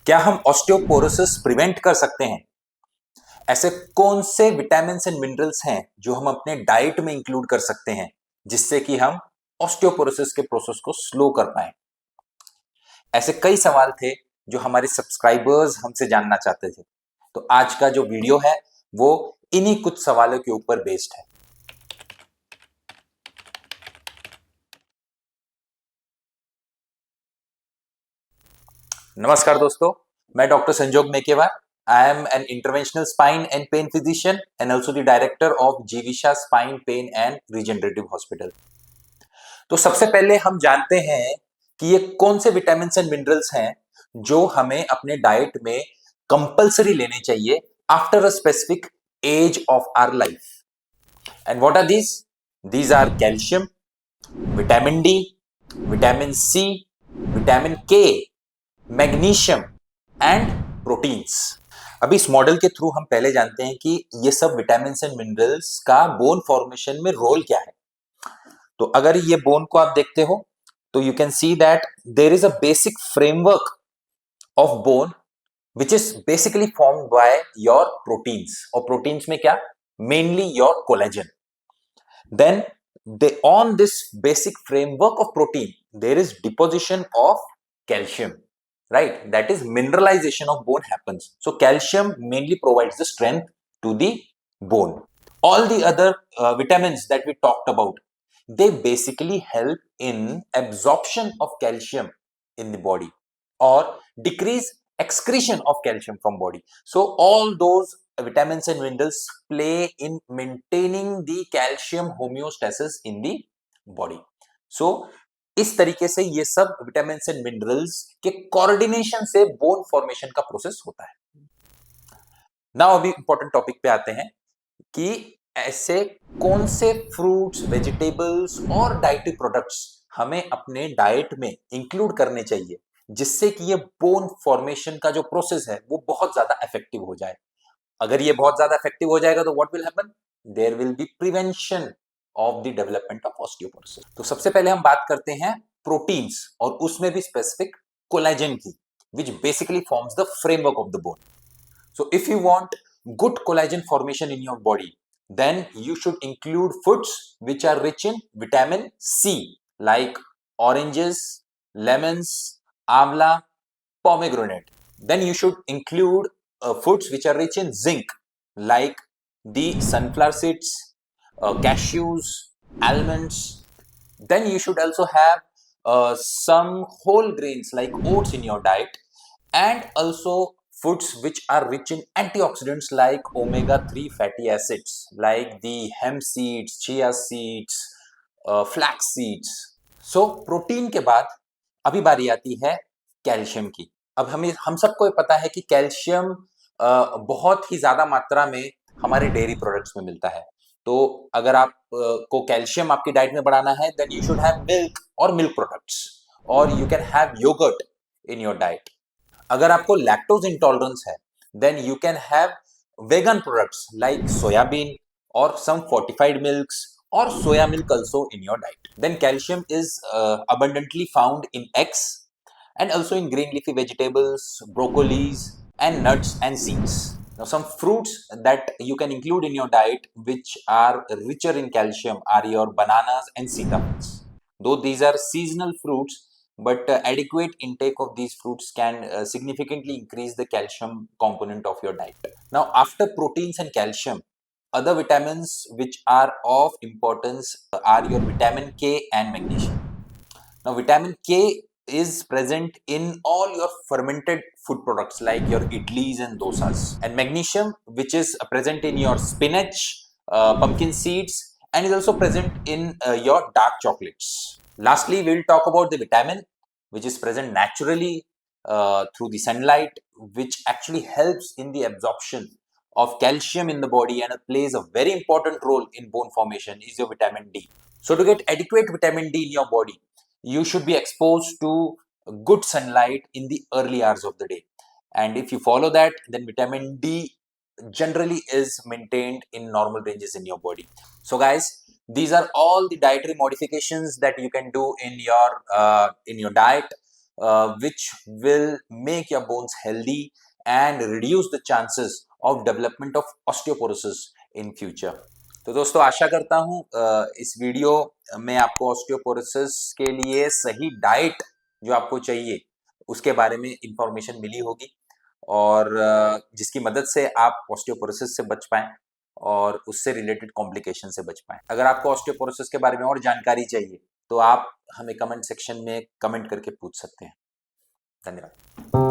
क्या हम osteoporosis prevent कर सकते हैं? ऐसे कौन से विटामिन एंड मिनरल्स हैं जो हम अपने डाइट में इंक्लूड कर सकते हैं जिससे कि हम ऑस्टियोपोरोसिस के प्रोसेस को स्लो कर पाए? ऐसे कई सवाल थे जो हमारे सब्सक्राइबर्स हमसे जानना चाहते थे। तो आज का जो वीडियो है वो इन्हीं कुछ सवालों के ऊपर बेस्ड है। नमस्कार दोस्तों, मैं doctor Sanjog Mekewar. I am an interventional spine and pain physician and also the director of Jivisha spine pain and regenerative hospital. तो सबसे पहले हम जानते हैं कि ये कौन से विटामिन एंड मिनरल्स हैं जो हमें अपने डाइट में कंपल्सरी लेने चाहिए after a specific age of our life. And what are these? These are calcium, vitamin D, vitamin C, vitamin K, magnesium and proteins. अभी इस मॉडल के थ्रू हम पहले जानते हैं कि ये सब विटामिन एंड मिनरल्स का बोन फॉर्मेशन में रोल क्या है। तो अगर ये बोन को आप देखते हो तो you can see that there is a basic framework of bone which is basically formed by your proteins. और प्रोटीन्स में क्या? Mainly your collagen. Then on this basic framework of protein, there is deposition of calcium, right? That is mineralization of bone happens. So calcium mainly provides the strength to the bone. All the other vitamins that we talked about, they basically help in absorption of calcium in the body or decrease excretion of calcium from body. So all those vitamins and minerals play in maintaining the calcium homeostasis in the body. So इस तरीके से ये सब vitamin and minerals के coordination से bone formation का process होता है। नाउ अभी इंपॉर्टेंट टॉपिक पे आते हैं कि ऐसे कौन से फ्रूट्स, वेजिटेबल्स और डाइटरी प्रोडक्ट्स हमें अपने डाइट में इंक्लूड करने चाहिए जिससे कि ये बोन फॉर्मेशन का जो प्रोसेस है वो बहुत ज्यादा इफेक्टिव हो जाए। अगर ये बहुत ज्यादा इफेक्टिव हो जाएगा तो what will happen? There will be prevention of the development of osteoporosis. तो सबसे पहले हम बात करते हैं प्रोटीन्स और उसमें भी स्पेसिफिक कोलेजन की, which basically forms the framework of the bone. So if you want good collagen formation in your body, then you should include foods which are rich in vitamin C, like oranges, lemons, amla, pomegranate. Then you should include foods which are rich in zinc, like the sunflower seeds, cashews, almonds. Then you should also have some whole grains like oats in your diet, and also foods which are rich in antioxidants like omega-3 fatty acids, like the hemp seeds, chia seeds, flax seeds. So protein के बाद अभी बारी आती है calcium की। अब हम सबको पता है कि कैल्शियम बहुत ही ज्यादा मात्रा में हमारे डेयरी प्रोडक्ट्स में मिलता है। तो अगर आप को कैल्शियम आपकी डाइट में बढ़ाना है, then you should have milk और मिल्क प्रोडक्ट्स, और you can have yoghurt in your diet. अगर आपको लैक्टोज इंटॉलरेंस है, then you can have vegan products like soybean और some fortified milks or soya milk also in your diet. Then calcium is abundantly found in eggs and also in green leafy vegetables, broccolis, and nuts and seeds. Now, some fruits that you can include in your diet which are richer in calcium are your bananas and sitafruits. Though these are seasonal fruits, but adequate intake of these fruits can significantly increase the calcium component of your diet. Now, after proteins and calcium, other vitamins which are of importance are your vitamin K and magnesium. Now, vitamin K is present in all your fermented food products like your idlis and dosas, and magnesium, which is present in your spinach, pumpkin seeds, and is also present in your dark chocolates. Lastly, we'll talk about the vitamin which is present naturally through the sunlight, which actually helps in the absorption of calcium in the body and plays a very important role in bone formation, is your vitamin D. So to get adequate vitamin D in your body, you should be exposed to good sunlight in the early hours of the day. And if you follow that, then vitamin D generally is maintained in normal ranges in your body. So guys, these are all the dietary modifications that you can do in your diet which will make your bones healthy and reduce the chances of development of osteoporosis in future. तो दोस्तों आशा करता हूँ इस video में आपको osteoporosis के लिए सही डाइट जो आपको चाहिए उसके बारे में इंफॉर्मेशन मिली होगी और जिसकी मदद से आप ऑस्टियोपोरोसिस से बच पाएं और उससे रिलेटेड कॉम्प्लिकेशन से बच पाएं। अगर आपको ऑस्टियोपोरोसिस के बारे में और जानकारी चाहिए तो आप हमें कमेंट सेक्शन में कमेंट करके पूछ सकते हैं। धन्यवाद।